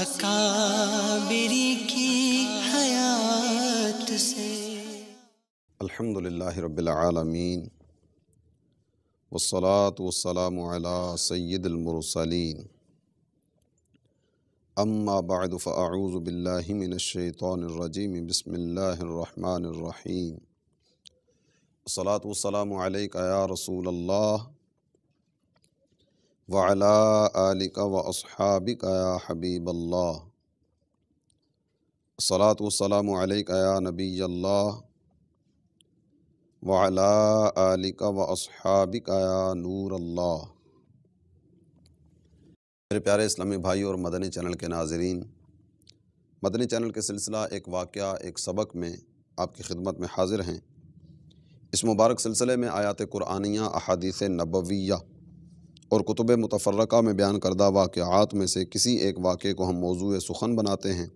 اکابری کی حیات سے۔ الحمدللہ رب العالمین والصلاة والسلام علی سید المرسلین، اما بعد فاعوذ باللہ من الشیطان الرجیم، بسم اللہ الرحمن الرحیم۔ الصلاة والسلام علیک یا رسول اللہ وعلی آلک واصحابک یا حبیب اللہ۔ الصلاة والسلام علیک یا نبی اللہ وعلی آلک واصحابک یا نور اللہ۔ میرے پیارے اسلامی بھائی اور مدنی چینل کے ناظرین، مدنی چینل کے سلسلہ ایک واقعہ ایک سبق میں آپ کی خدمت میں حاضر ہیں۔ اس مبارک سلسلے میں آیات قرآنیہ، احادیث نبویہ اور کتب متفرقہ میں بیان کردہ واقعات میں سے کسی ایک واقعے کو ہم موضوع سخن بناتے ہیں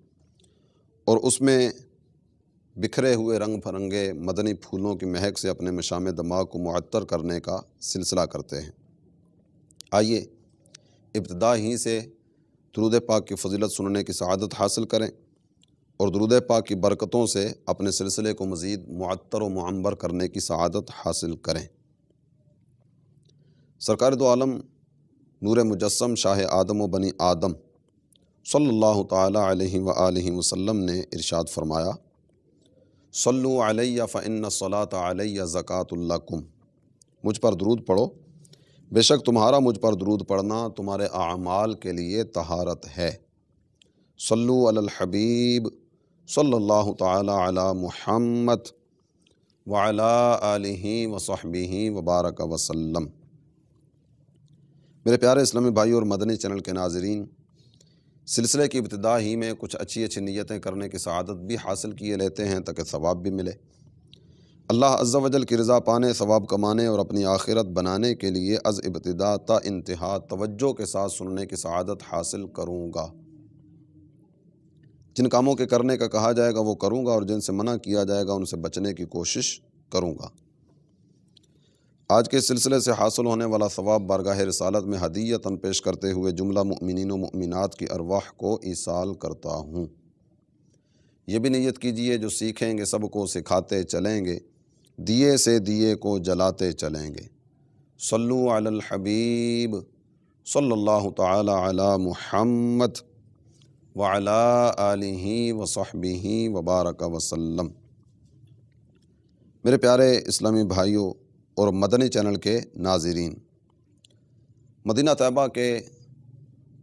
اور اس میں بکھرے ہوئے رنگ برنگے مدنی پھولوں کی مہک سے اپنے مشام دماغ کو معطر کرنے کا سلسلہ کرتے ہیں۔ آئیے ابتدا ہی سے درود پاک کی فضیلت سننے کی سعادت حاصل کریں اور درود پاک کی برکتوں سے اپنے سلسلے کو مزید معطر و معمر کرنے کی سعادت حاصل کریں۔ سرکار دو عالم نور مجسم شاہ آدم و بنی آدم صلی اللہ تعالی علیہ وآلہ وسلم نے ارشاد فرمایا، صلو علی فإن الصلاۃ علی زکوٰۃ لکم، مجھ پر درود پڑھو، بے شک تمہارا مجھ پر درود پڑھنا تمہارے اعمال کے لیے طہارت ہے۔ صلو علی الحبیب صلی اللہ تعالی علی محمد وعلی آلہ وصحبہ وبارک وسلم۔ میرے پیارے اسلامی بھائی اور مدنی چینل کے ناظرین، سلسلے کی ابتدا ہی میں کچھ اچھی نیتیں کرنے کی سعادت بھی حاصل کیے لیتے ہیں تاکہ ثواب بھی ملے۔ اللہ عز و جل کی رضا پانے، ثواب کمانے اور اپنی آخرت بنانے کے لیے از ابتدا تا انتہا توجہ کے ساتھ سننے کی سعادت حاصل کروں گا۔ جن کاموں کے کرنے کا کہا جائے گا وہ کروں گا اور جن سے منع کیا جائے گا ان سے بچنے کی کوشش کروں گا۔ آج کے سلسلے سے حاصل ہونے والا ثواب بارگاہ رسالت میں ہدیۃً پیش کرتے ہوئے جملہ مؤمنین و مؤمنات کی ارواح کو ایصال کرتا ہوں۔ یہ بھی نیت کیجئے جو سیکھیں گے سب کو سکھاتے چلیں گے، دیے سے دیے کو جلاتے چلیں گے۔ صلو علی الحبیب صلی اللہ تعالی علی محمد وعلی آلہ وصحبہ وبارک وسلم۔ میرے پیارے اسلامی بھائیوں اور مدنی چینل کے ناظرین، مدینہ طیبہ کے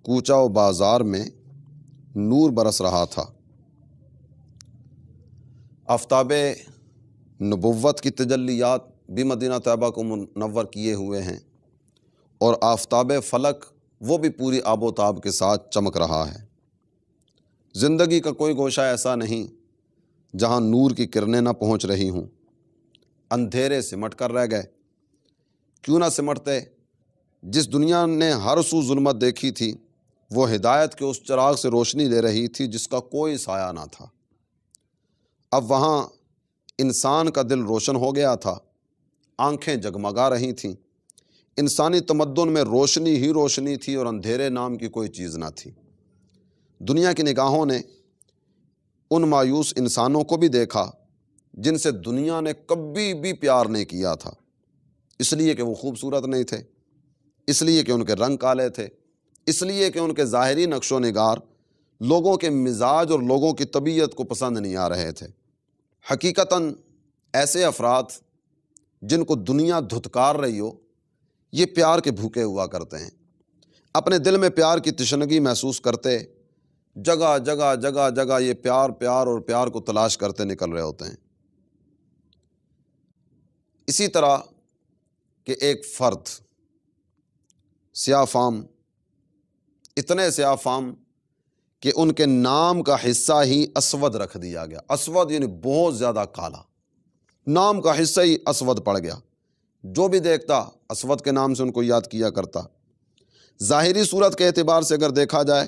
کوچہ و بازار میں نور برس رہا تھا۔ آفتاب نبوت کی تجلیات بھی مدینہ طیبہ کو منور کیے ہوئے ہیں اور آفتاب فلک وہ بھی پوری آب و تاب کے ساتھ چمک رہا ہے۔ زندگی کا کوئی گوشہ ایسا نہیں جہاں نور کی کرنیں نہ پہنچ رہی ہوں۔ اندھیرے سمٹ کر رہ گئے، کیوں نہ سمٹتے؟ جس دنیا نے ہر سو ظلمت دیکھی تھی وہ ہدایت کے اس چراغ سے روشنی لے رہی تھی جس کا کوئی سایہ نہ تھا۔ اب وہاں انسان کا دل روشن ہو گیا تھا، آنکھیں جگمگا رہی تھیں۔ انسانی تمدن میں روشنی ہی روشنی تھی اور اندھیرے نام کی کوئی چیز نہ تھی۔ دنیا کی نگاہوں نے ان مایوس انسانوں کو بھی دیکھا جن سے دنیا نے کبھی بھی پیار نہیں کیا تھا، اس لیے کہ وہ خوبصورت نہیں تھے، اس لیے کہ ان کے رنگ کالے تھے، اس لیے کہ ان کے ظاہری نقش و نگار لوگوں کے مزاج اور لوگوں کی طبیعت کو پسند نہیں آ رہے تھے۔ حقیقتاً ایسے افراد جن کو دنیا دھتکار رہی ہو یہ پیار کے بھوکے ہوا کرتے ہیں، اپنے دل میں پیار کی تشنگی محسوس کرتے، جگہ جگہ جگہ جگہ یہ پیار پیار اور پیار کو تلاش کرتے نکل رہے ہوتے ہیں۔ اسی طرح کہ ایک فرد سیاہ فام، اتنے سیاہ فام کہ ان کے نام کا حصہ ہی اسود رکھ دیا گیا۔ اسود یعنی بہت زیادہ کالا، نام کا حصہ ہی اسود پڑ گیا۔ جو بھی دیکھتا اسود کے نام سے ان کو یاد کیا کرتا۔ ظاہری صورت کے اعتبار سے اگر دیکھا جائے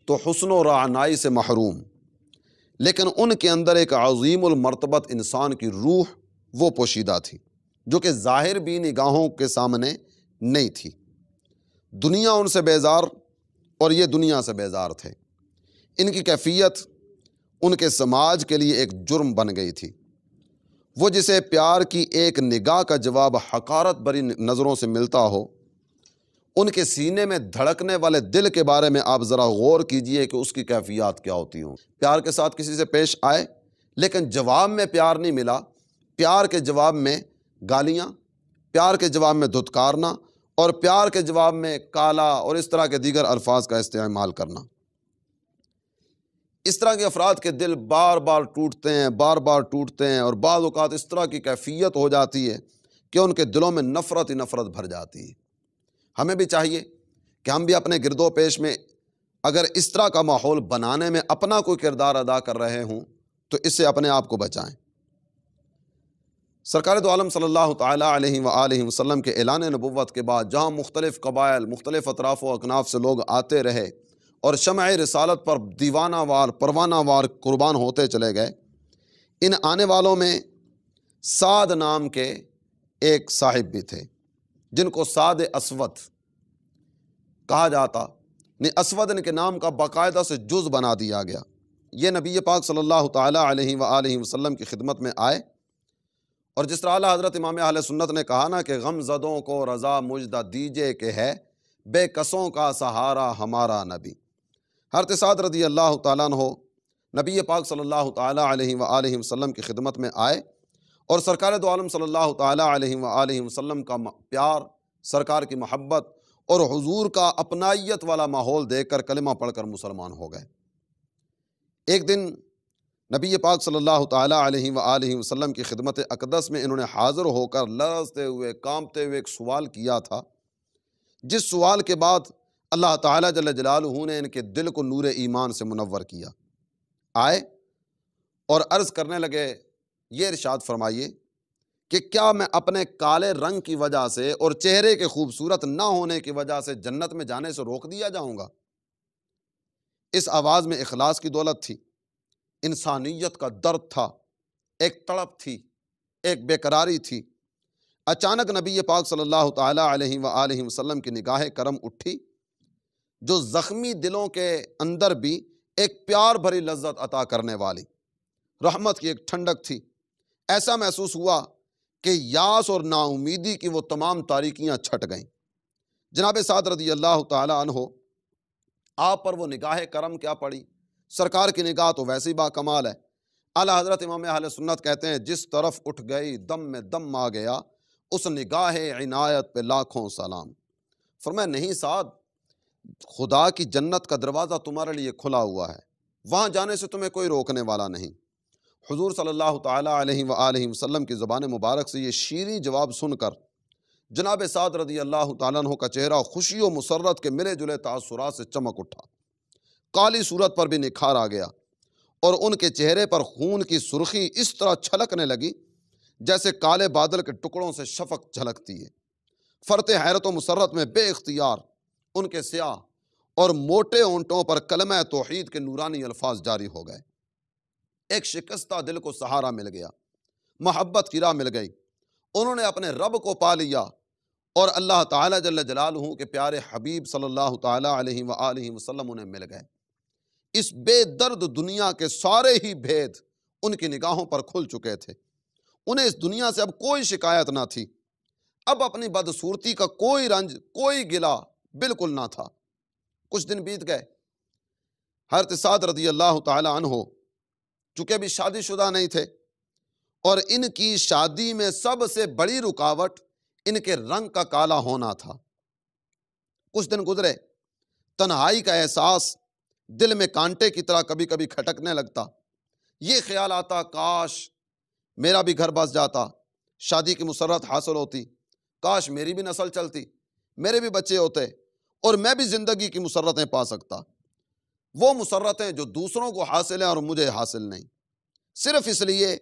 تو حسن و رعنائی سے محروم، لیکن ان کے اندر ایک عظیم المرتبت انسان کی روح وہ پوشیدہ تھی جو کہ ظاہر بھی نگاہوں کے سامنے نہیں تھی۔ دنیا ان سے بیزار اور یہ دنیا سے بیزار تھے۔ ان کی کیفیت ان کے سماج کے لیے ایک جرم بن گئی تھی۔ وہ جسے پیار کی ایک نگاہ کا جواب حقارت بری نظروں سے ملتا ہو، ان کے سینے میں دھڑکنے والے دل کے بارے میں آپ ذرا غور کیجئے کہ اس کی کیفیات کیا ہوتی ہوں۔ پیار کے ساتھ کسی سے پیش آئے لیکن جواب میں پیار نہیں ملا، پیار کے جواب میں گالیاں، پیار کے جواب میں دھتکارنا اور پیار کے جواب میں کالا اور اس طرح کے دیگر الفاظ کا استعمال کرنا۔ اس طرح کے افراد کے دل بار بار ٹوٹتے ہیں اور بعض اوقات اس طرح کی کیفیت ہو جاتی ہے کہ ان کے دلوں میں نفرت ہی نفرت بھر جاتی ہے۔ ہمیں بھی چاہیے کہ ہم بھی اپنے گرد و پیش میں اگر اس طرح کا ماحول بنانے میں اپنا کوئی کردار ادا کر رہے ہوں تو اس سے اپنے آپ کو بچائیں۔ سرکار دو عالم صلی اللہ تعالیٰ علیہ وآلہ وسلم کے اعلان نبوت کے بعد جہاں مختلف قبائل، مختلف اطراف و اکناف سے لوگ آتے رہے اور شمع رسالت پر دیوانہ وار پروانہ وار قربان ہوتے چلے گئے، ان آنے والوں میں سعد نام کے ایک صاحب بھی تھے جن کو سعد اسود کہا جاتا۔ اسود ان کے نام کا باقاعدہ سے جز بنا دیا گیا۔ یہ نبی پاک صلی اللہ تعالیٰ علیہ وآلہ وسلم کی خدمت میں آئے اور جس طرح اعلیٰ حضرت امام اہل سنت نے کہا نا کہ غم زدوں کو رضا مجدہ دیجے کہ ہے بے کسوں کا سہارا ہمارا نبی۔ حضرت سعد رضی اللہ تعالیٰ عنہ نبی پاک صلی اللہ تعالیٰ علیہ وآلہ وسلم کی خدمت میں آئے اور سرکار دو عالم صلی اللہ تعالیٰ علیہ وآلہ وسلم کا پیار، سرکار کی محبت اور حضور کا اپنائیت والا ماحول دیکھ کر کلمہ پڑھ کر مسلمان ہو گئے۔ ایک دن نبی پاک صلی اللہ تعالیٰ علیہ وآلہ وسلم کی خدمت اقدس میں انہوں نے حاضر ہو کر لرزتے ہوئے کانپتے ہوئے ایک سوال کیا تھا، جس سوال کے بعد اللہ تعالیٰ جل جلالہ نے ان کے دل کو نور ایمان سے منور کیا۔ آئے اور عرض کرنے لگے، یہ ارشاد فرمائیے کہ کیا میں اپنے کالے رنگ کی وجہ سے اور چہرے کے خوبصورت نہ ہونے کی وجہ سے جنت میں جانے سے روک دیا جاؤں گا؟ اس آواز میں اخلاص کی دولت تھی، انسانیت کا درد تھا، ایک تڑپ تھی، ایک بے قراری تھی۔ اچانک نبی پاک صلی اللہ تعالیٰ علیہ وآلہ وسلم کی نگاہ کرم اٹھی جو زخمی دلوں کے اندر بھی ایک پیار بھری لذت عطا کرنے والی رحمت کی ایک ٹھنڈک تھی۔ ایسا محسوس ہوا کہ یاس اور نا امیدی کی وہ تمام تاریکیاں چھٹ گئیں۔ جناب سعد رضی اللہ تعالیٰ عنہ آپ پر وہ نگاہ کرم کیا پڑی، سرکار کی نگاہ تو ویسی با کمال ہے۔ اعلیٰ حضرت امام اہل سنت کہتے ہیں جس طرف اٹھ گئی دم میں دم آ گیا، اس نگاہ عنایت پہ لاکھوں سلام۔ فرمایا نہیں سعد، خدا کی جنت کا دروازہ تمہارے لیے کھلا ہوا ہے، وہاں جانے سے تمہیں کوئی روکنے والا نہیں۔ حضور صلی اللہ تعالیٰ علیہ وآلہ وسلم کی زبان مبارک سے یہ شیریں جواب سن کر جناب سعد رضی اللہ تعالیٰ عنہ کا چہرہ خوشی و مسرت کے ملے جلے تاثرات سے چمک اٹھا، کالی صورت پر بھی نکھار آ گیا اور ان کے چہرے پر خون کی سرخی اس طرح چھلکنے لگی جیسے کالے بادل کے ٹکڑوں سے شفق جھلکتی ہے۔ فرط حیرت و مسرت میں بے اختیار ان کے سیاہ اور موٹے ہونٹوں پر کلمہ توحید کے نورانی الفاظ جاری ہو گئے۔ ایک شکستہ دل کو سہارا مل گیا، محبت کی راہ مل گئی، انہوں نے اپنے رب کو پا لیا اور اللہ تعالیٰ جل جلالہ کے پیارے حبیب صلی اللہ تعالیٰ علیہ وآلہ وسلم انہیں مل گئے۔ اس بے درد دنیا کے سارے ہی بھید ان کی نگاہوں پر کھل چکے تھے، انہیں اس دنیا سے اب کوئی شکایت نہ تھی، اب اپنی بدصورتی کا کوئی رنج، کوئی گلہ بالکل نہ تھا۔ کچھ دن بیت گئے، حضرت سعد رضی اللہ تعالیٰ عنہ چونکہ بھی شادی شدہ نہیں تھے اور ان کی شادی میں سب سے بڑی رکاوٹ ان کے رنگ کا کالا ہونا تھا۔ کچھ دن گزرے، تنہائی کا احساس دل میں کانٹے کی طرح کبھی کبھی کھٹکنے لگتا، یہ خیال آتا کاش میرا بھی گھر بس جاتا، شادی کی مسرت حاصل ہوتی، کاش میری بھی نسل چلتی، میرے بھی بچے ہوتے اور میں بھی زندگی کی مسرتیں پا سکتا، وہ مسرتیں جو دوسروں کو حاصل ہیں اور مجھے حاصل نہیں، صرف اس لیے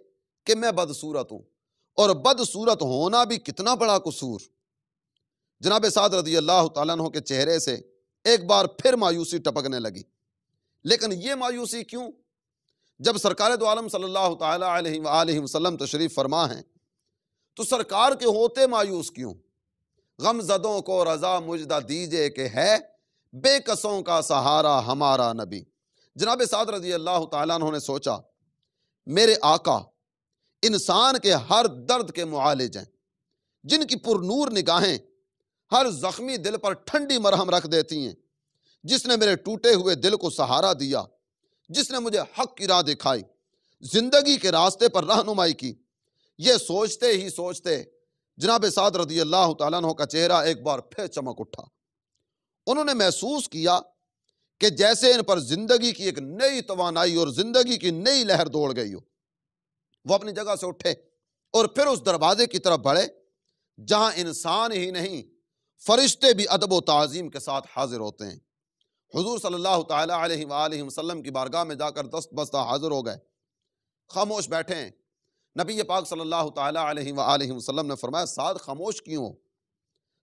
کہ میں بدصورت ہوں، اور بدصورت ہونا بھی کتنا بڑا قصور۔ جناب سعد رضی اللہ تعالیٰ عنہ کے چہرے سے ایک بار پھر مایوسی ٹپکنے لگی، لیکن یہ مایوسی کیوں؟ جب سرکار دو عالم صلی اللہ تعالیٰ علیہ وآلہ وسلم تشریف فرما ہیں تو سرکار کے ہوتے مایوس کیوں؟ غم زدوں کو رضا مجدہ دیجے کہ ہے بے کسوں کا سہارا ہمارا نبی۔ جناب سعد رضی اللہ تعالیٰ عنہ نے سوچا میرے آقا انسان کے ہر درد کے معالج ہیں، جن کی پر نور نگاہیں ہر زخمی دل پر ٹھنڈی مرہم رکھ دیتی ہیں، جس نے میرے ٹوٹے ہوئے دل کو سہارا دیا، جس نے مجھے حق کی راہ دکھائی، زندگی کے راستے پر رہنمائی کی۔ یہ سوچتے ہی سوچتے جناب سعد رضی اللہ تعالیٰ عنہ کا چہرہ ایک بار پھر چمک اٹھا۔ انہوں نے محسوس کیا کہ جیسے ان پر زندگی کی ایک نئی توانائی اور زندگی کی نئی لہر دوڑ گئی ہو۔ وہ اپنی جگہ سے اٹھے اور پھر اس دروازے کی طرف بڑھے جہاں انسان ہی نہیں فرشتے بھی ادب و تعظیم کے ساتھ حاضر ہوتے ہیں۔ حضور صلی اللہ تعالیٰ علیہ وآلہ وسلم کی بارگاہ میں جا کر دست بستہ حاضر ہو گئے، خاموش بیٹھے ہیں۔ نبی پاک صلی اللہ تعالیٰ علیہ وآلہ وسلم نے فرمایا سعد خاموش کیوں ہو؟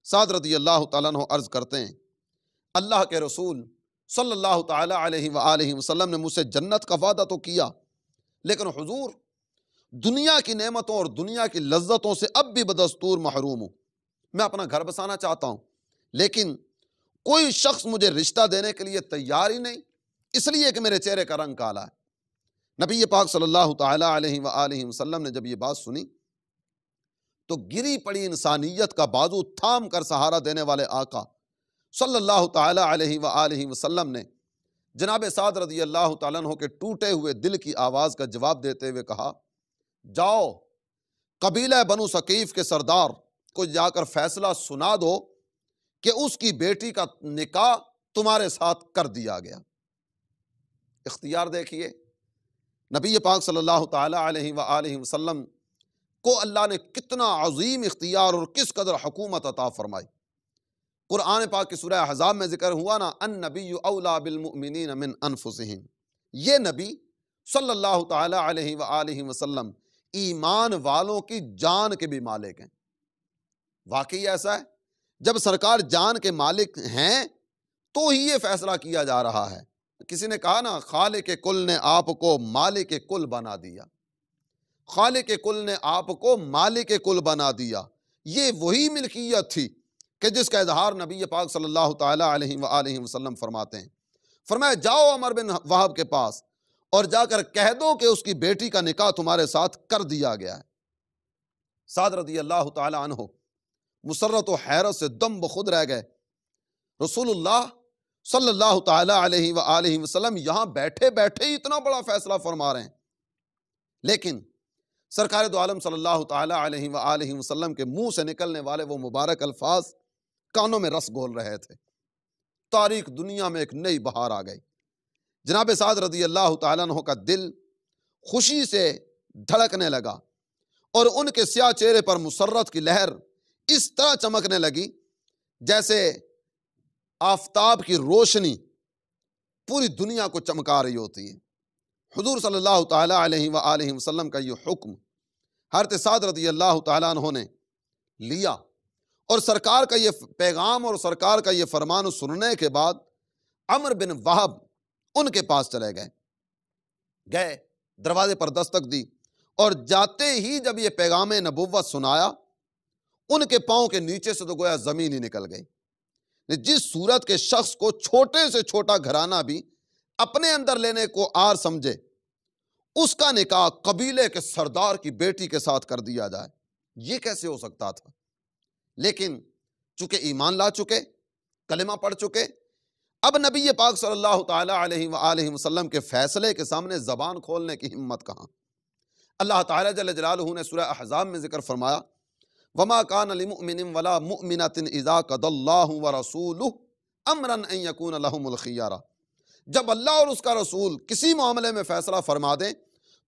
سعد رضی اللہ تعالیٰ عنہ عرض کرتے ہیں اللہ کے رسول صلی اللہ تعالیٰ علیہ وآلہ وسلم نے مجھ سے جنت کا وعدہ تو کیا، لیکن حضور دنیا کی نعمتوں اور دنیا کی لذتوں سے اب بھی بدستور محروم ہوں۔ میں اپنا گھر بسانا چاہتا ہوں، لیکن کوئی شخص مجھے رشتہ دینے کے لیے تیار ہی نہیں، اس لیے کہ میرے چہرے کا رنگ کالا ہے۔ نبی پاک صلی اللہ تعالیٰ علیہ وآلہ وسلم نے جب یہ بات سنی تو گری پڑی انسانیت کا بازو تھام کر سہارا دینے والے آقا صلی اللہ تعالیٰ علیہ وآلہ وسلم نے جناب سعد رضی اللہ تعالیٰ عنہ کے ٹوٹے ہوئے دل کی آواز کا جواب دیتے ہوئے کہا جاؤ قبیلہ بنو ثقیف کے سردار کو جا کر فیصلہ سنا دو کہ اس کی بیٹی کا نکاح تمہارے ساتھ کر دیا گیا۔ اختیار دیکھیے، نبی پاک صلی اللہ تعالیٰ علیہ وآلہ وسلم کو اللہ نے کتنا عظیم اختیار اور کس قدر حکومت عطا فرمائی۔ قرآن پاک کی سورہ احزاب میں ذکر ہوا نا النبی اولیٰ بالمؤمنین من انفسہم، یہ نبی صلی اللہ تعالیٰ علیہ وآلہ وسلم ایمان والوں کی جان کے بھی مالک ہیں۔ واقعی ایسا ہے، جب سرکار جان کے مالک ہیں تو ہی یہ فیصلہ کیا جا رہا ہے۔ کسی نے کہا نا خالق کل نے آپ کو مالک کل بنا دیا، خالق کل نے آپ کو مالک کل بنا دیا۔ یہ وہی ملکیت تھی کہ جس کا اظہار نبی پاک صلی اللہ تعالیٰ علیہ وآلہ وسلم فرماتے ہیں۔ فرمایا جاؤ عمر بن وہب کے پاس اور جا کر کہہ دو کہ اس کی بیٹی کا نکاح تمہارے ساتھ کر دیا گیا ہے۔ سعد رضی اللہ تعالیٰ عنہ مسرت و حیرت سے دم بخود رہ گئے۔ رسول اللہ صلی اللہ تعالیٰ علیہ وآلہ وسلم یہاں بیٹھے بیٹھے ہی اتنا بڑا فیصلہ فرما رہے ہیں، لیکن سرکار دو عالم صلی اللہ تعالیٰ علیہ وآلہ وسلم کے منہ سے نکلنے والے وہ مبارک الفاظ کانوں میں رس گھول رہے تھے۔ تاریخ دنیا میں ایک نئی بہار آ گئی۔ جناب سعد رضی اللہ تعالیٰ عنہ کا دل خوشی سے دھڑکنے لگا اور ان کے سیاہ چہرے پر مسرت کی لہر اس طرح چمکنے لگی جیسے آفتاب کی روشنی پوری دنیا کو چمکا رہی ہوتی ہے۔ حضور صلی اللہ تعالیٰ علیہ وآلہ وسلم کا یہ حکم حضرت سعد رضی اللہ تعالیٰ عنہ نے لیا اور سرکار کا یہ پیغام اور سرکار کا یہ فرمان سننے کے بعد عمر بن وہب ان کے پاس چلے گئے، دروازے پر دستک دی اور جاتے ہی جب یہ پیغام نبوت سنایا ان کے پاؤں کے نیچے سے تو گویا زمین ہی نکل گئی۔ جس صورت کے شخص کو چھوٹے سے چھوٹا گھرانہ بھی اپنے اندر لینے کو آر سمجھے، اس کا نکاح قبیلے کے سردار کی بیٹی کے ساتھ کر دیا جائے، یہ کیسے ہو سکتا تھا؟ لیکن چونکہ ایمان لا چکے، کلمہ پڑھ چکے، اب نبی پاک صلی اللہ تعالیٰ علیہ وآلہ وسلم کے فیصلے کے سامنے زبان کھولنے کی ہمت کہاں۔ اللہ تعالیٰ جل جلالہ نے سورہ احزاب میں ذکر فرمایا وَمَا كَانَ لِمُؤْمِنٍ وَلَا مُؤْمِنَةٍ إِذَا قَضَى اللَّهُ وَرَسُولُهُ أَمْرًا أَن يَكُونَ لَهُمُ الْخِيَارَةُ، جب اللہ اور اس کا رسول کسی معاملے میں فیصلہ فرما دیں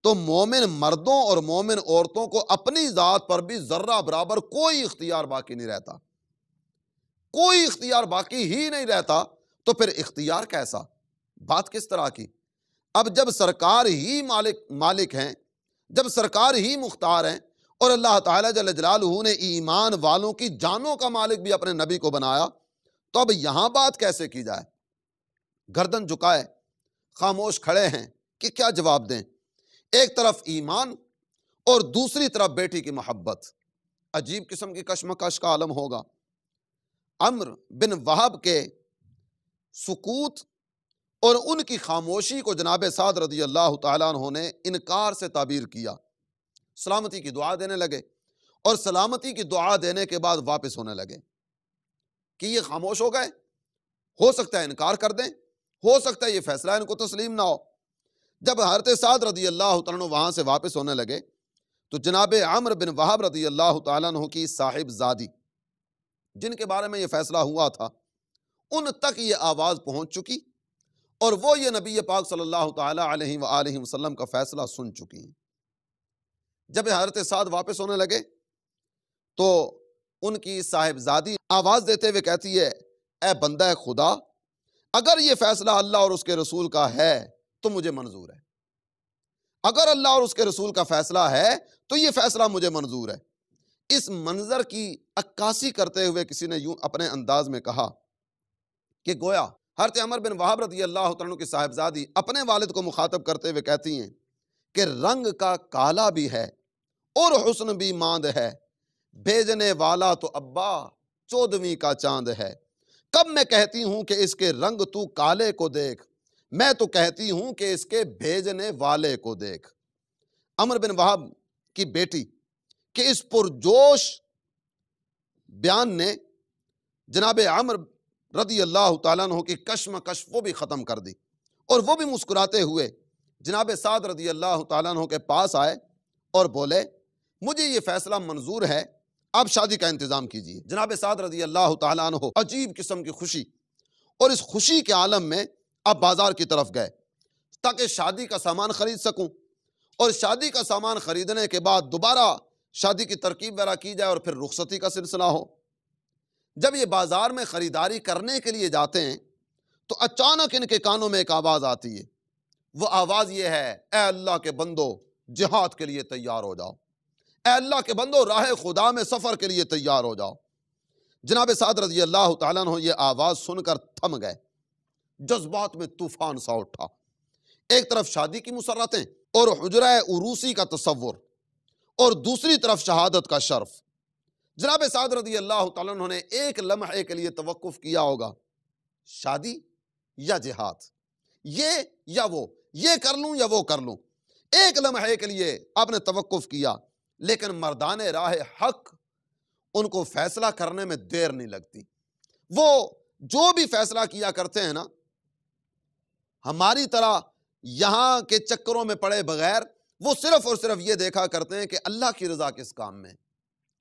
تو مومن مردوں اور مومن عورتوں کو اپنی ذات پر بھی ذرہ برابر کوئی اختیار باقی نہیں رہتا، کوئی اختیار باقی ہی نہیں رہتا۔ تو پھر اختیار کیسا؟ بات کس طرح کی؟ اب جب سرکار ہی مالک ہیں، جب سرکار ہی مختار ہیں اور اللہ تعالیٰ جل جلالہ نے ایمان والوں کی جانوں کا مالک بھی اپنے نبی کو بنایا، تو اب یہاں بات کیسے کی جائے؟ گردن جھکائے خاموش کھڑے ہیں کہ کیا جواب دیں؟ ایک طرف ایمان اور دوسری طرف بیٹی کی محبت، عجیب قسم کی کشمکش کا عالم ہوگا۔ عمر بن وہب کے سکوت اور ان کی خاموشی کو جناب سعد رضی اللہ تعالیٰ عنہ نے انکار سے تعبیر کیا، سلامتی کی دعا دینے لگے، اور سلامتی کی دعا دینے کے بعد واپس ہونے لگے کہ یہ خاموش ہو گئے، ہو سکتا ہے انکار کر دیں، ہو سکتا ہے یہ فیصلہ ان کو تسلیم نہ ہو۔ جب حضرت سعد رضی اللہ تعالیٰ عنہ وہاں سے واپس ہونے لگے تو جناب عمرو بن وہب رضی اللہ تعالیٰ عنہ کی صاحب زادی، جن کے بارے میں یہ فیصلہ ہوا تھا، ان تک یہ آواز پہنچ چکی اور وہ یہ نبی پاک صلی اللہ تعالیٰ علیہ وآلہ وسلم کا فیصلہ سن چکی ہیں۔ جب حضرت سعد واپس ہونے لگے تو ان کی صاحب زادی آواز دیتے ہوئے کہتی ہے، اے بندہ خدا، اگر یہ فیصلہ اللہ اور اس کے رسول کا ہے تو مجھے منظور ہے، اگر اللہ اور اس کے رسول کا فیصلہ ہے تو یہ فیصلہ مجھے منظور ہے۔ اس منظر کی عکاسی کرتے ہوئے کسی نے یوں اپنے انداز میں کہا کہ گویا حضرت عمر بن وہب رضی اللہ تعالیٰ عنہ کی صاحبزادی اپنے والد کو مخاطب کرتے ہوئے کہتی ہیں کہ رنگ کا کالا بھی ہے اور حسن بھی ماند ہے، بھیجنے والا تو ابا 14ویں کا چاند ہے، کب میں کہتی ہوں کہ اس کے رنگ تو کالے کو دیکھ، میں تو کہتی ہوں کہ اس کے بھیجنے والے کو دیکھ۔ عمر بن وہب کی بیٹی کہ اس پرجوش بیان نے جناب عمر رضی اللہ تعالیٰ عنہ کی کشمکش وہ بھی ختم کر دی، اور وہ بھی مسکراتے ہوئے جناب سعد رضی اللہ تعالیٰ عنہ کے پاس آئے اور بولے، مجھے یہ فیصلہ منظور ہے، آپ شادی کا انتظام کیجئے۔ جناب سعد رضی اللہ تعالیٰ عنہ عجیب قسم کی خوشی، اور اس خوشی کے عالم میں آپ بازار کی طرف گئے تاکہ شادی کا سامان خرید سکوں، اور شادی کا سامان خریدنے کے بعد دوبارہ شادی کی ترکیب وغیرہ کی جائے اور پھر رخصتی کا سلسلہ ہو۔ جب یہ بازار میں خریداری کرنے کے لیے جاتے ہیں تو اچانک ان کے کانوں میں ایک آواز آتی ہے، وہ آواز یہ ہے، اے اللہ کے بندو جہاد کے لیے تیار ہو جاؤ، اے اللہ کے بندو راہ خدا میں سفر کے لیے تیار ہو جاؤ۔ جناب سعد رضی اللہ تعالیٰ عنہ یہ آواز سن کر تھم گئے، جذبات میں طوفان سا اٹھا، ایک طرف شادی کی مسرتیں اور حجرہ عروسی کا تصور، اور دوسری طرف شہادت کا شرف۔ جناب سعد رضی اللہ تعالیٰ عنہ نے ایک لمحے کے لیے توقف کیا ہوگا، شادی یا جہاد، یہ یا وہ، یہ کر لوں یا وہ کر لوں، ایک لمحے کے لیے آپ نے توقف کیا، لیکن مردان راہ حق ان کو فیصلہ کرنے میں دیر نہیں لگتی۔ وہ جو بھی فیصلہ کیا کرتے ہیں نا، ہماری طرح یہاں کے چکروں میں پڑے بغیر وہ صرف اور صرف یہ دیکھا کرتے ہیں کہ اللہ کی رضا کس کام میں،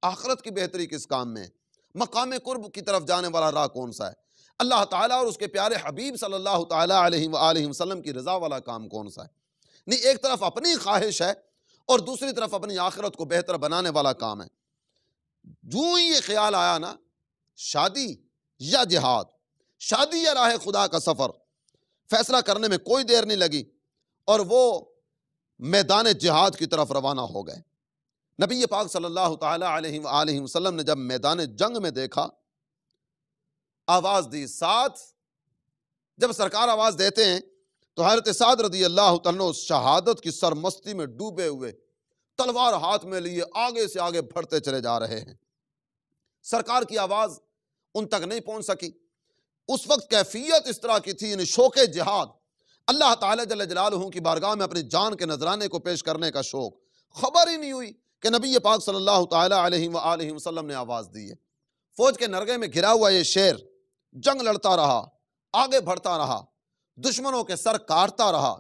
آخرت کی بہتری کس کام میں، مقام قرب کی طرف جانے والا راہ کون سا ہے، اللہ تعالیٰ اور اس کے پیارے حبیب صلی اللہ تعالیٰ علیہ وآلہ وسلم کی رضا والا کام کون سا ہے۔ نہیں، ایک طرف اپنی خواہش ہے اور دوسری طرف اپنی آخرت کو بہتر بنانے والا کام ہے۔ جو یہ خیال آیا نا، شادی یا جہاد، شادی یا راہ خدا کا سفر، فیصلہ کرنے میں کوئی دیر نہیں لگی اور وہ میدان جہاد کی طرف روانہ ہو گئے۔ نبی پاک صلی اللہ تعالیٰ علیہ وآلہ وسلم نے جب میدان جنگ میں دیکھا، آواز دی سعد، جب سرکار آواز دیتے ہیں تو حضرت سعد رضی اللہ تعالیٰ شہادت کی سرمستی میں ڈوبے ہوئے تلوار ہاتھ میں لیے آگے سے آگے بڑھتے چلے جا رہے ہیں۔ سرکار کی آواز ان تک نہیں پہنچ سکی۔ اس وقت کیفیت اس طرح کی تھی، یعنی شوق جہاد، اللہ تعالیٰ جل جلالہ کی بارگاہ میں اپنی جان کے نذرانے کو پیش کرنے کا شوق، خبر ہی نہیں ہوئی کہ نبی پاک صلی اللہ تعالیٰ علیہ وآلہ وسلم نے آواز دی ہے۔ فوج کے نرغے میں گھرا ہوا یہ شیر جنگ لڑتا رہا، آگے بڑھتا رہا، دشمنوں کے سر کاٹتا رہا،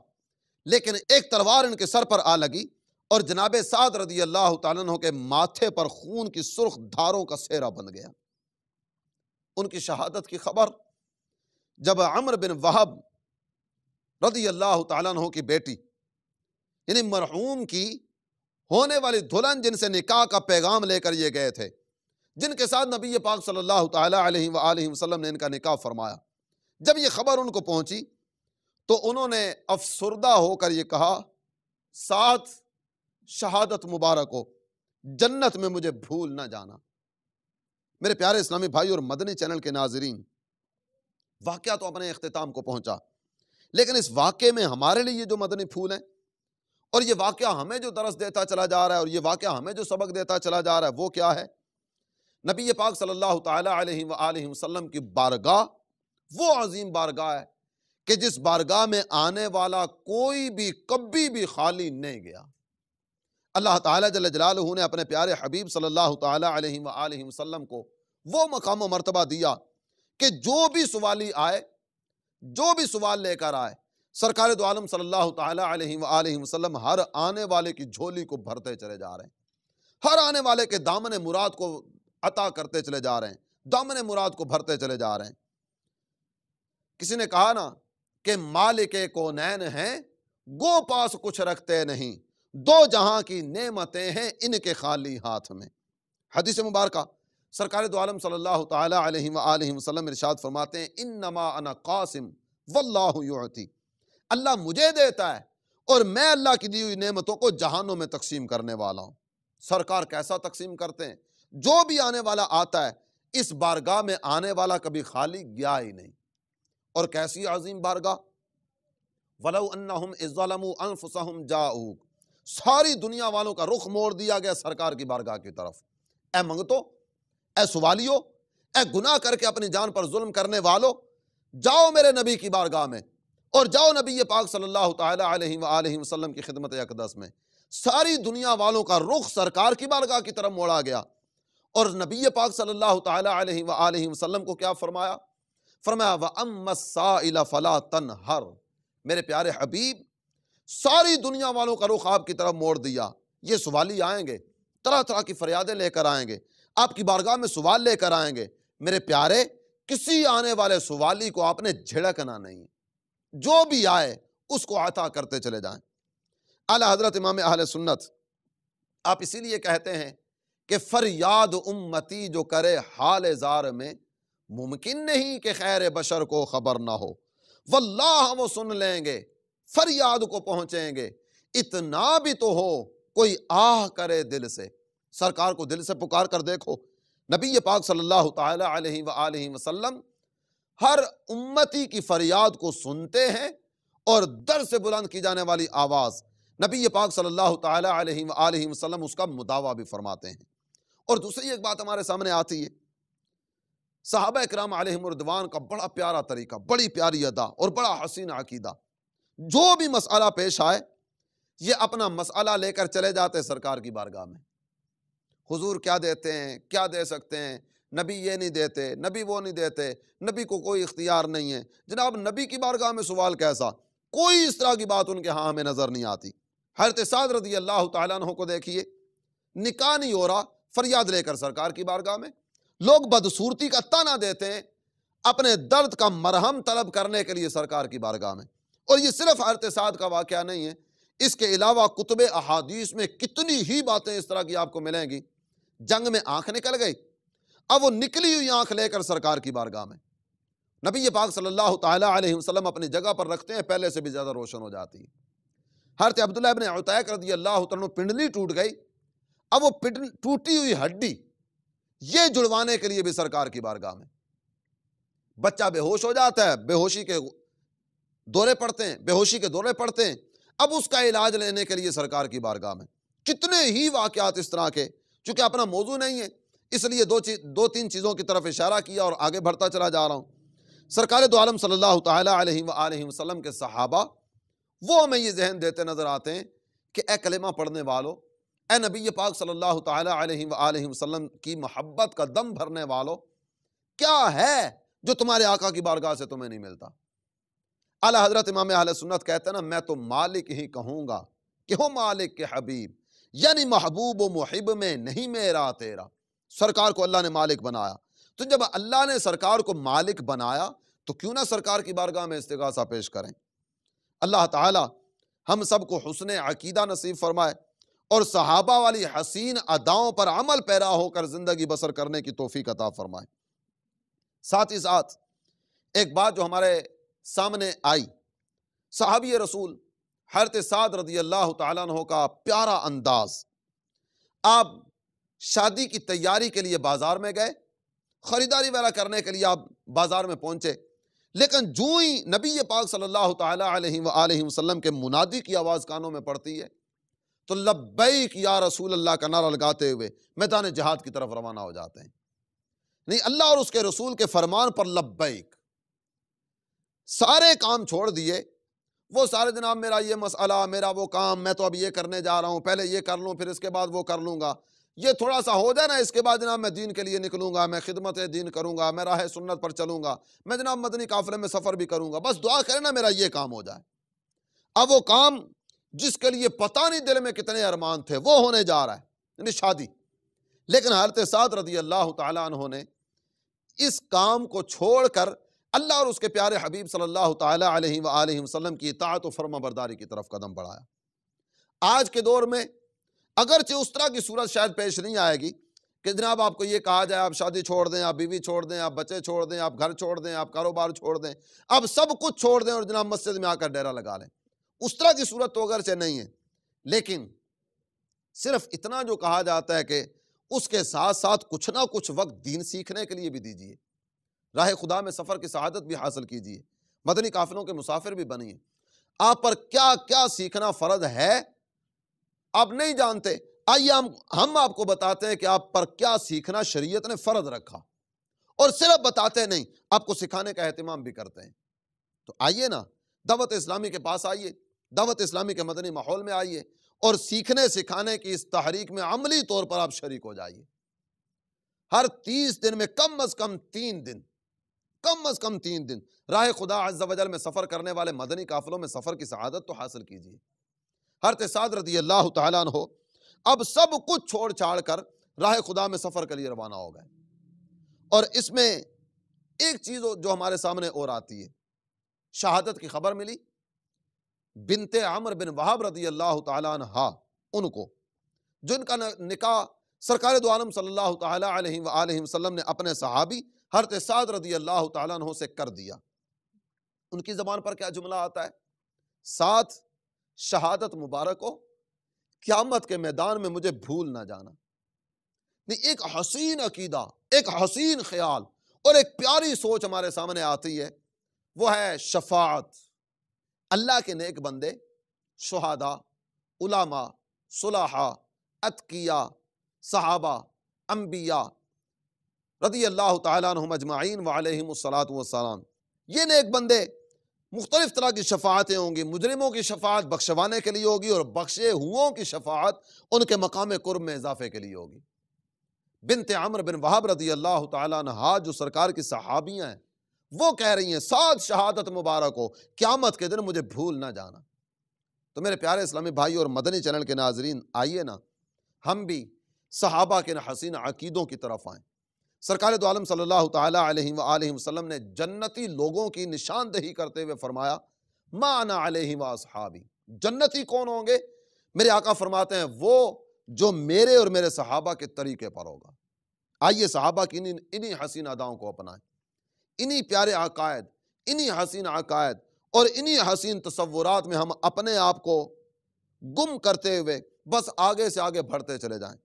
لیکن ایک تلوار ان کے سر پر آ لگی اور جناب سعد رضی اللہ تعالیٰ عنہ کے ماتھے پر خون کی سرخ دھاروں کا سہرا بن گیا۔ ان کی شہادت کی خبر جب عمر بن وہب رضی اللہ تعالیٰ عنہ کی بیٹی، یعنی مرحوم کی ہونے والی دلہن جن سے نکاح کا پیغام لے کر یہ گئے تھے، جن کے ساتھ نبی پاک صلی اللہ تعالیٰ علیہ وآلہ وسلم نے ان کا نکاح فرمایا، جب یہ خبر ان کو پہنچی تو انہوں نے افسردہ ہو کر یہ کہا، سعد شہادت مبارک ہو، جنت میں مجھے بھول نہ جانا۔ میرے پیارے اسلامی بھائی اور مدنی چینل کے ناظرین، واقعہ تو اپنے اختتام کو پہنچا، لیکن اس واقعے میں ہمارے لیے جو مدنی پھول ہیں اور یہ واقعہ ہمیں جو درس دیتا چلا جا رہا ہے اور یہ واقعہ ہمیں جو سبق دیتا چلا جا رہا ہے وہ کیا ہے؟ نبی پاک صلی اللہ تعالیٰ علیہ وآلہ وسلم کی بارگاہ وہ عظیم بارگاہ ہے کہ جس بارگاہ میں آنے والا کوئی بھی کبھی بھی خالی نہیں گیا۔ اللہ تعالیٰ جل جلالہ نے اپنے پیارے حبیب صلی اللہ تعالیٰ علیہ وآلہ وسلم کو وہ مقام و مرتبہ دیا کہ جو بھی سوالی آئے، جو بھی سوال لے کر آئے، سرکار دو عالم صلی اللہ تعالیٰ علیہ وآلہ وسلم ہر آنے والے کی جھولی کو بھرتے چلے جا رہے ہیں، ہر آنے والے کے دامن مراد کو عطا کرتے چلے جا رہے ہیں، دامن مراد کو بھرتے چلے جا رہے ہیں۔ کسی نے کہا نا کہ مالک کونین ہیں گو پاس کچھ رکھتے نہیں، دو جہاں کی نعمتیں ہیں ان کے خالی ہاتھ میں۔ حدیث مبارکہ سرکار دو عالم صلی اللہ تعالیٰ علیہ وآلہ وسلم ارشاد فرماتے ہیں انما انا قاسم واللہ یعطی، اللہ مجھے دیتا ہے اور میں اللہ کی دی ہوئی نعمتوں کو جہانوں میں تقسیم کرنے والا ہوں۔ سرکار کیسا تقسیم کرتے ہیں؟ جو بھی آنے والا آتا ہے، اس بارگاہ میں آنے والا کبھی خالی گیا ہی نہیں۔ اور کیسی عظیم بارگاہ، وَلَوْ أَنَّهُمْ إِذْ ظَلَمُوا أَنفُسَهُمْ جَاءُوكَ، ساری دنیا والوں کا رخ موڑ دیا گیا سرکار کی بارگاہ کی طرف۔ اے منگتو، اے سوالیو، اے گناہ کر کے اپنی جان پر ظلم کرنے والو، جاؤ میرے نبی کی بارگاہ میں، اور جاؤ نبی پاک صلی اللہ تعالیٰ علیہ وآلہ وسلم کی خدمت اقدس میں۔ ساری دنیا والوں کا رخ سرکار کی بارگاہ کی طرف موڑا گیا، اور نبی پاک صلی اللہ تعالیٰ علیہ وآلہ وسلم کو کیا فرمایا؟ فرمایا وَأَمَّا السَّائِلَ فَلَا تَنْهَرْ، میرے پیارے حبیب ساری دنیا والوں کا رخ آپ کی طرف موڑ دیا۔ یہ سوالی آئیں گے، طرح طرح کی فریادیں لے کر آئیں گے، آپ کی بارگاہ میں سوال لے کر آئیں گے۔ میرے پیارے، کسی آنے والے سوالی کو آپ نے جھڑکنا نہیں، جو بھی آئے اس کو عطا کرتے چلے جائیں۔ اعلیٰ حضرت امام اہل سنت آپ اسی لیے کہتے ہیں کہ فریاد امتی جو کرے حال زار میں، ممکن نہیں کہ خیر بشر کو خبر نہ ہو، واللہ وہ سن لیں گے، فریاد کو پہنچیں گے۔ اتنا بھی تو ہو کوئی آہ کرے دل سے، سرکار کو دل سے پکار کر دیکھو۔ نبی پاک صلی اللہ تعالی علیہ وآلہ وسلم ہر امتی کی فریاد کو سنتے ہیں، اور در سے بلند کی جانے والی آواز نبی پاک صلی اللہ تعالی علیہ وآلہ وسلم اس کا مداوع بھی فرماتے ہیں۔ اور دوسری ایک بات ہمارے سامنے آتی ہے، صحابہ اکرام علیہم رضوان کا بڑا پیارا طریقہ، بڑی پیاری ادا اور بڑا حسین عقیدہ۔ جو بھی مسئلہ پیش آئے، یہ اپنا مسئلہ لے کر چلے جاتے سرکار کی بارگاہ میں۔ حضور کیا دیتے ہیں، کیا دے سکتے ہیں، نبی یہ نہیں دیتے، نبی وہ نہیں دیتے، نبی کو کوئی اختیار نہیں ہے۔ جناب نبی کی بارگاہ میں سوال کیسا؟ کوئی اس طرح کی بات ان کے ہاں ہمیں نظر نہیں آتی۔ حضرت سعد رضی اللہ تعالیٰ عنہ کو دیکھیے، نکاح نہیں ہو رہا، فریاد لے کر سرکار کی بارگاہ میں۔ لوگ بدصورتی کا طعنہ دیتے ہیں، اپنے درد کا مرہم طلب کرنے کے لیے سرکار کی بارگاہ میں۔ اور یہ صرف حضرت سعد کا واقعہ نہیں ہے، اس کے علاوہ کتب احادیث میں کتنی ہی باتیں اس طرح کی آپ کو ملیں گی۔ جنگ میں آنکھ نکل گئی، اب وہ نکلی ہوئی آنکھ لے کر سرکار کی بارگاہ میں، نبی پاک صلی اللہ تعالیٰ علیہ وسلم اپنی جگہ پر رکھتے ہیں، پہلے سے بھی زیادہ روشن ہو جاتی ہے۔ حضرت عبداللہ ابن عتیق رضی اللہ عنہ پنڈلی ٹوٹ گئی، اب وہ ٹوٹی ہوئی ہڈی یہ جڑوانے کے لیے بھی سرکار کی بارگاہ میں۔ بچہ بے ہوش ہو جاتا ہے، بے ہوشی کے دورے پڑتے ہیں، اب اس کا علاج لینے کے لیے سرکار کی بارگاہ میں۔ کتنے ہی واقعات اس طرح کے، چونکہ اپنا موضوع نہیں ہے اس لیے دو تین چیزوں کی طرف اشارہ کیا اور آگے بڑھتا چلا جا رہا ہوں۔ سرکار دو عالم صلی اللہ تعالیٰ علیہ وآلہ وسلم کے صحابہ وہ ہمیں یہ ذہن دیتے نظر آتے ہیں کہ اے کلمہ پڑھنے والو، اے نبی پاک صلی اللہ تعالیٰ علیہ وآلہ وسلم کی محبت کا دم بھرنے والو، کیا ہے جو تمہارے آقا کی بارگاہ سے تمہیں نہیں ملتا؟ اعلیٰ حضرت امام اہل سنت کہتے ہیں نا، میں تو مالک ہی کہوں گا کہ ہو مالک کے حبیب، یعنی محبوب و محب میں نہیں میرا تیرا۔ سرکار کو اللہ نے مالک بنایا، تو جب اللہ نے سرکار کو مالک بنایا تو کیوں نہ سرکار کی بارگاہ میں استغاثہ پیش کریں۔ اللہ تعالی ہم سب کو حسن عقیدہ نصیب فرمائے اور صحابہ والی حسین اداؤں پر عمل پیرا ہو کر زندگی بسر کرنے کی توفیق عطا فرمائے۔ ساتھ ہی ساتھ ایک بات جو ہمارے سامنے آئی، صحابی رسول حضرت سعد رضی اللہ تعالیٰ عنہ کا پیارا انداز۔ آپ شادی کی تیاری کے لیے بازار میں گئے، خریداری وغیرہ کرنے کے لیے آپ بازار میں پہنچے، لیکن جو ہی نبی پاک صلی اللہ تعالیٰ علیہ وآلہ وسلم کے منادی کی آواز کانوں میں پڑتی ہے تو لبیک یا رسول اللہ کا نعرہ لگاتے ہوئے میدان جہاد کی طرف روانہ ہو جاتے ہیں۔ نہیں، اللہ اور اس کے رسول کے فرمان پر لبیک، سارے کام چھوڑ دیے، وہ سارے جناب میرا یہ مسئلہ، میرا وہ کام، میں تو اب یہ کرنے جا رہا ہوں، پہلے یہ کر لوں پھر اس کے بعد وہ کر لوں گا، یہ تھوڑا سا ہو جائے نا اس کے بعد جناب میں دین کے لیے نکلوں گا، میں خدمت دین کروں گا، میں راہ سنت پر چلوں گا، میں جناب مدنی قافلے میں سفر بھی کروں گا، بس دعا کرے نا میرا یہ کام ہو جائے۔ اب وہ کام جس کے لیے پتہ نہیں دل میں کتنے ارمان تھے وہ ہونے جا رہا ہے، یعنی شادی۔ لیکن حضرت سعد رضی اللہ تعالیٰ عنہ نے اس کام کو چھوڑ کر اللہ اور اس کے پیارے حبیب صلی اللہ تعالیٰ علیہ وآلہ وسلم کی اطاعت و فرما برداری کی طرف قدم بڑھایا۔ آج کے دور میں اگرچہ اس طرح کی صورت شاید پیش نہیں آئے گی کہ جناب آپ کو یہ کہا جائے آپ شادی چھوڑ دیں، آپ بیوی چھوڑ دیں، آپ بچے چھوڑ دیں، آپ گھر چھوڑ دیں، آپ کاروبار چھوڑ دیں، آپ سب کچھ چھوڑ دیں اور جناب مسجد میں آ کر ڈیرا لگا لیں۔ اس طرح کی صورت تو اگرچہ نہیں ہے، لیکن صرف اتنا جو کہا جاتا ہے کہ اس کے ساتھ ساتھ کچھ نہ کچھ وقت دین سیکھنے کے لیے بھی دیجیے، راہ خدا میں سفر کی سعادت بھی حاصل کیجیے، مدنی قافلوں کے مسافر بھی بنیے۔ آپ پر کیا کیا سیکھنا فرض ہے آپ نہیں جانتے، آئیے ہم آپ کو بتاتے ہیں کہ آپ پر کیا سیکھنا شریعت نے فرض رکھا، اور صرف بتاتے نہیں، آپ کو سکھانے کا اہتمام بھی کرتے ہیں۔ تو آئیے نا، دعوت اسلامی کے پاس آئیے، دعوت اسلامی کے مدنی ماحول میں آئیے، اور سیکھنے سکھانے کی اس تحریک میں عملی طور پر آپ شریک ہو جائیے۔ ہر 30 دن میں کم از کم 3 دن، کم از کم 3 دن راہ خدا عز و جل میں سفر کرنے والے مدنی قافلوں میں سفر کی سعادت تو حاصل کیجیے۔ حضرت سعد رضی اللہ تعالیٰ عنہ اب سب کچھ چھوڑ چھاڑ کر راہ خدا میں سفر کے لیے روانہ ہو گئے، اور اس میں ایک چیز جو ہمارے سامنے اور آتی ہے، شہادت کی خبر ملی بنت عمر بن وہب رضی اللہ تعالیٰ عنہ، ان کو جن کا نکاح سرکار دو عالم صلی اللہ تعالیٰ علیہ وآلہ وسلم نے اپنے صحابی حضرت سعد رضی اللہ تعالیٰ عنہ سے کر دیا۔ ان کی زبان پر کیا جملہ آتا ہے؟ ساتھ شہادت مبارک ہو، قیامت کے میدان میں مجھے بھول نہ جانا۔ ایک حسین عقیدہ، ایک حسین خیال اور ایک پیاری سوچ ہمارے سامنے آتی ہے، وہ ہے شفاعت۔ اللہ کے نیک بندے، شہداء، علماء، صلحاء، اتقیاء، صحابہ، انبیاء رضی اللہ تعالیٰ عنہم اجمعین وعلیہم الصلاۃ والسلام، یہ نیک بندے مختلف طرح کی شفاعتیں ہوں گی۔ مجرموں کی شفاعت بخشوانے کے لیے ہوگی، اور بخشے ہوئوں کی شفاعت ان کے مقام قرب میں اضافے کے لیے ہوگی۔ بنت عمر بن وہب رضی اللہ تعالیٰ عنہا جو سرکار کی صحابیاں ہیں، وہ کہہ رہی ہیں ساتھ شہادت مبارک ہو، قیامت کے دن مجھے بھول نہ جانا۔ تو میرے پیارے اسلامی بھائی اور مدنی چینل کے ناظرین، آئیے نا ہم بھی صحابہ کے حسین عقیدوں کی طرف آئیں۔ سرکار دو عالم صلی اللہ تعالیٰ علیہ وآلہ وسلم نے جنتی لوگوں کی نشاندہی کرتے ہوئے فرمایا ما انا علیہ واصحابی، جنتی کون ہوں گے؟ میرے آقا فرماتے ہیں وہ جو میرے اور میرے صحابہ کے طریقے پر ہوگا۔ آئیے صحابہ کی انہی حسین اداؤں کو اپنائیں، انہی پیارے عقائد، انہی حسین عقائد اور انہی حسین تصورات میں ہم اپنے آپ کو گم کرتے ہوئے بس آگے سے آگے بڑھتے چلے جائیں۔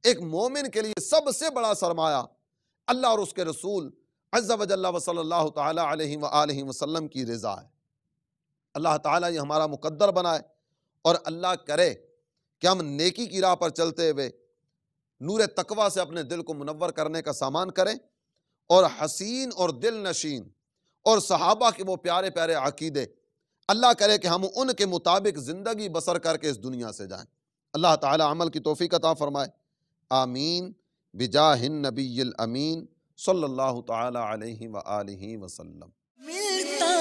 ایک مومن کے لیے سب سے بڑا سرمایہ اللہ اور اس کے رسول عز و جل و صلی اللہ تعالیٰ علیہ وآلہ وسلم کی رضا ہے۔ اللہ تعالیٰ یہ ہمارا مقدر بنائے، اور اللہ کرے کہ ہم نیکی کی راہ پر چلتے ہوئے نور تقوی سے اپنے دل کو منور کرنے کا سامان کریں، اور حسین اور دل نشین اور صحابہ کے وہ پیارے پیارے عقیدے اللہ کرے کہ ہم ان کے مطابق زندگی بسر کر کے اس دنیا سے جائیں۔ اللہ تعالیٰ عمل کی توفیق عطا فرمائے، آمین بجاہ النبی الامین صلی اللہ تعالیٰ علیہ وآلہ وسلم۔ ملتا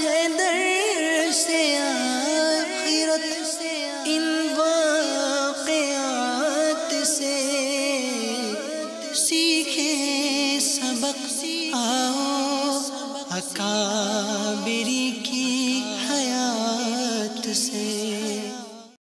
ہے در سے آخرت ان واقعات سے، سیکھیں سبق آؤ اکابری کی حیات سے۔